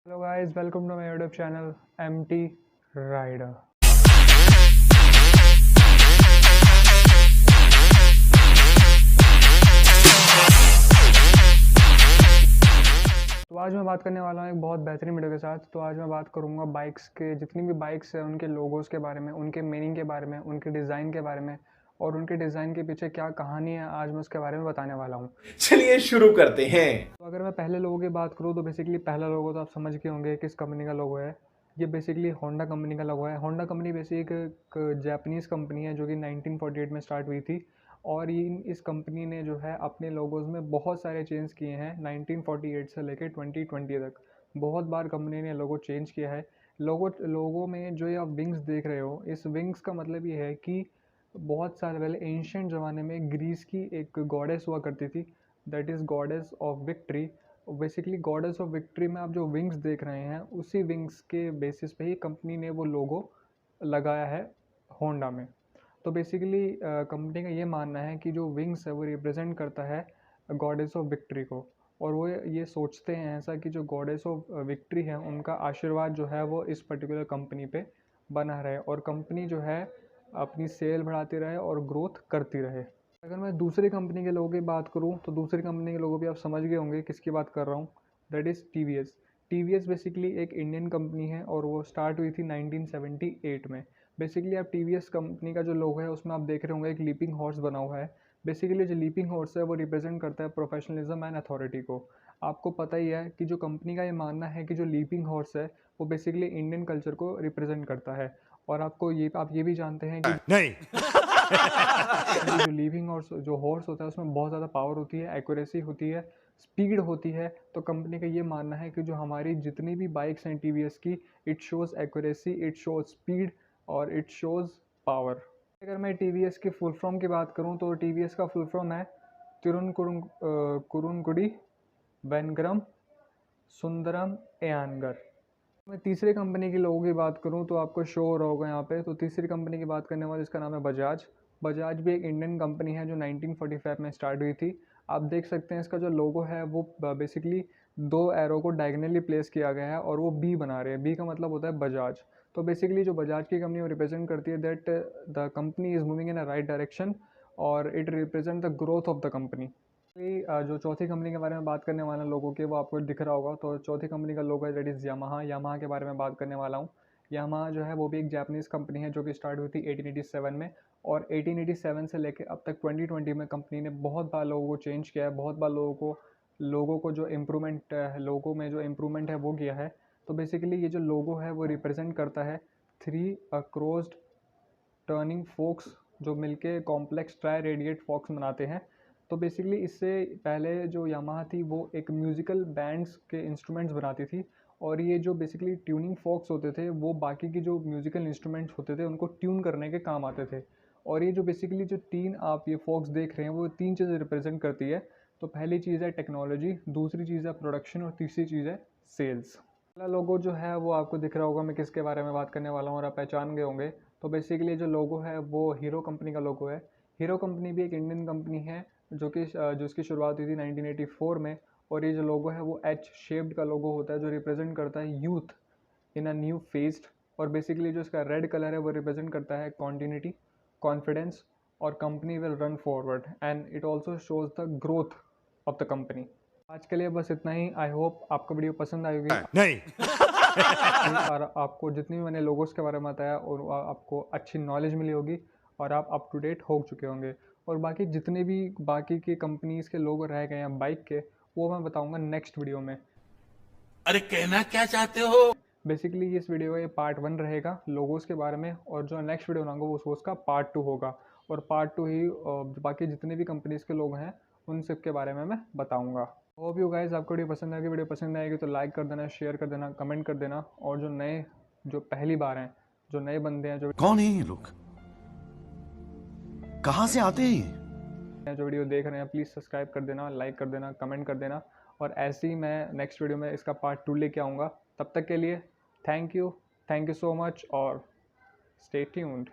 Hello guys, welcome to my YouTube channel MT rider. तो आज मैं बात करने वाला हूँ एक बहुत बेहतरीन वीडियो के साथ। तो आज मैं बात करूँगा बाइक्स के, जितनी भी बाइक्स हैं उनके लोगोस के बारे में, उनके मीनिंग के बारे में, उनके डिज़ाइन के बारे में और उनके डिज़ाइन के पीछे क्या कहानी है, आज मैं उसके बारे में बताने वाला हूँ। चलिए शुरू करते हैं। तो अगर मैं पहले लोगों की बात करूँ तो बेसिकली पहला लोगो तो आप समझ गए होंगे किस कंपनी का लोगो है। ये बेसिकली होंडा कंपनी का लोगो है। होंडा कंपनी बेसिक एक जापानीज़ कंपनी है जो कि 1948 में स्टार्ट हुई थी और इस कंपनी ने जो है अपने लोगोज़ में बहुत सारे चेंज किए हैं 1948 से लेकर 2020 तक। बहुत बार कंपनी ने लोगो चेंज किया है। लोगो में जो ये आप विंग्स देख रहे हो, इस विंग्स का मतलब ये है कि बहुत साल पहले एंशिएंट ज़माने में ग्रीस की एक गॉडेस हुआ करती थी, that is goddess of victory. Basically goddess of victory में आप जो विंग्स देख रहे हैं उसी विंग्स के बेसिस पे ही कंपनी ने वो लोगो लगाया है होंडा में। तो बेसिकली कंपनी का ये मानना है कि जो विंग्स है वो रिप्रेजेंट करता है गॉडेस ऑफ विक्ट्री को, और वो ये सोचते हैं ऐसा कि जो गॉडेस ऑफ विक्ट्री है उनका आशीर्वाद जो है वो इस पर्टिकुलर कंपनी पे बना रहे और कंपनी जो है अपनी सेल बढ़ाती रहे और ग्रोथ करती रहे। अगर मैं दूसरी कंपनी के लोगों की बात करूं तो दूसरी कंपनी के लोगों भी आप समझ गए होंगे किसकी बात कर रहा हूं, that is TVS. TVS basically एक इंडियन कंपनी है और वो स्टार्ट हुई थी 1978 में। बेसिकली आप टीवीएस कंपनी का जो लोगो है उसमें आप देख रहे होंगे एक लीपिंग हॉर्स बना हुआ है। बेसिकली जो लीपिंग हॉर्स है वो रिप्रेजेंट करता है प्रोफेशनलिज्म एंड अथॉरिटी को। आपको पता ही है कि जो कंपनी का ये मानना है कि जो लीपिंग हॉर्स है वो बेसिकली इंडियन कल्चर को रिप्रेजेंट करता है। और आप ये भी जानते हैं कि नहीं जो लीविंग हॉर्स होता है उसमें बहुत ज़्यादा पावर होती है, एक्यूरेसी होती है, स्पीड होती है। तो कंपनी का ये मानना है कि जो हमारी जितनी भी बाइक्स हैं टीवीएस की, it shows accuracy, it shows speed और इट शोज़ पावर। अगर मैं टीवीएस की फुल फॉर्म की बात करूं तो टीवीएस का फुल फॉर्म है कुरुनकुडी वेनगरम सुंदरम एयानगर। मैं तीसरी कंपनी के लोगों की बात करूं तो आपको शो हो रहा होगा यहाँ पे। तो तीसरी कंपनी की बात करने वाले, इसका नाम है बजाज। बजाज भी एक इंडियन कंपनी है जो 1945 में स्टार्ट हुई थी। आप देख सकते हैं इसका जो लोगो है वो बेसिकली दो एरो को डायगनली प्लेस किया गया है और वो बी बना रहे हैं। बी का मतलब होता है बजाज। तो बेसिकली जो बजाज की कंपनी वो रिप्रेजेंट करती है that the company is moving in a right direction और it represent the growth of the company. जो चौथी कंपनी के बारे में बात करने वाला लोगों के, वो आपको दिख रहा होगा। तो चौथी कंपनी का लोगो है दैट इज़ यामाहा। यामाहा के बारे में बात करने वाला हूँ। यामाहा जो है वो भी एक जापानीज़ कंपनी है जो कि स्टार्ट हुई थी 1887 में और 1887 से लेकर अब तक 2020 में कंपनी ने बहुत बार लोगों को चेंज किया है, बहुत बार लोगों को जो इम्प्रूवमेंट है, लोगों में जो इम्प्रूवमेंट है वो किया है। तो बेसिकली ये जो लोगो है वो रिप्रेजेंट करता है 3 क्रोस्ड टर्निंग फोक्स जो मिलके कॉम्प्लेक्स ट्राई रेडिएट फॉक्स बनाते हैं। तो बेसिकली इससे पहले जो यामाहा थी वो एक म्यूज़िकल बैंड्स के इंस्ट्रूमेंट्स बनाती थी और ये जो बेसिकली ट्यूनिंग फॉक्स होते थे वो बाकी की जो म्यूज़िकल इंस्ट्रूमेंट्स होते थे उनको ट्यून करने के काम आते थे। और ये जो बेसिकली जो तीन आप ये फॉक्स देख रहे हैं वो तीन चीज़ें रिप्रेजेंट करती है। तो पहली चीज़ है टेक्नोलॉजी, दूसरी चीज़ है प्रोडक्शन और तीसरी चीज़ है सेल्स। पहला लोगो जो है वो आपको दिख रहा होगा मैं किसके बारे में बात करने वाला हूँ और आप पहचान गए होंगे। तो बेसिकली जो लोगो है वो हीरो कंपनी का लोगो है। हीरो कंपनी भी एक इंडियन कंपनी है जिसकी शुरुआत हुई थी 1984 में। और ये जो लोगो है वो एच शेप्ड का लोगो होता है जो रिप्रेजेंट करता है youth in a new faced. और बेसिकली जो इसका रेड कलर है वो रिप्रेजेंट करता है कॉन्टिन्यूटी, कॉन्फिडेंस और company will run forward and it also shows the growth of the company. आज के लिए बस इतना ही। आई होप आपको वीडियो पसंद आई होगी। नहीं और आपको जितनी भी मैंने लोगोस के बारे में बताया और आपको अच्छी नॉलेज मिली होगी और आप अप टू डेट हो चुके होंगे। और बाकी जितने भी बाकी की कंपनीज़ के लोगो रह गए हैं बाइक के, वो मैं बताऊंगा नेक्स्ट वीडियो में। अरे कहना क्या चाहते हो? बेसिकली इस वीडियो का ये पार्ट 1 रहेगा लोगोस के बारे में और जो नेक्स्ट वीडियो बनाऊंगा वो उसका पार्ट 2 होगा। और पार्ट 2 ही बाकी जितने भी कंपनीज़ के लोग हैं उन सब के बारे में मैं बताऊंगा। होप यू गाइस आपको वीडियो पसंद आएगी तो लाइक कर देना, शेयर कर देना, कमेंट कर देना। और जो पहली बार हैं, जो नए बंदे हैं, कौन है ये लोग? कहाँ से आते हैं? जो वीडियो देख रहे हैं प्लीज़ सब्सक्राइब कर देना, लाइक कर देना, कमेंट कर देना। और ऐसे ही मैं नेक्स्ट वीडियो में इसका पार्ट 2 लेके आऊँगा। तब तक के लिए थैंक यू सो मच और स्टे ट्यून्ड।